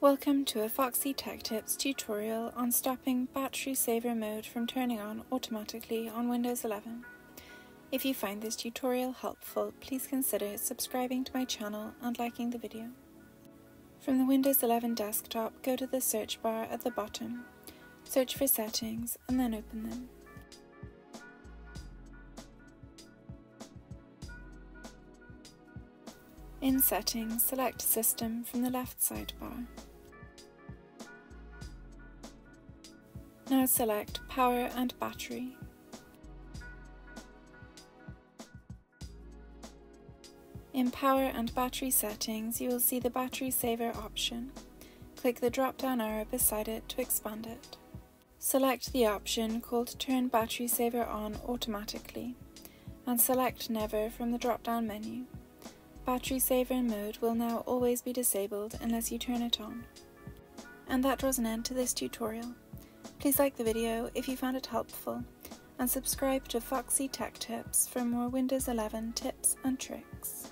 Welcome to a Foxy Tech Tips tutorial on stopping battery saver mode from turning on automatically on Windows 11. If you find this tutorial helpful, please consider subscribing to my channel and liking the video. From the Windows 11 desktop, go to the search bar at the bottom, search for Settings and then open them. In Settings, select System from the left sidebar. Now select Power and Battery. In Power and Battery settings, you will see the battery saver option. Click the drop-down arrow beside it to expand it. Select the option called Turn Battery Saver On Automatically and select Never from the drop-down menu. Battery saver mode will now always be disabled unless you turn it on. And that draws an end to this tutorial. Please like the video if you found it helpful, and subscribe to Foxy Tech Tips for more Windows 11 tips and tricks.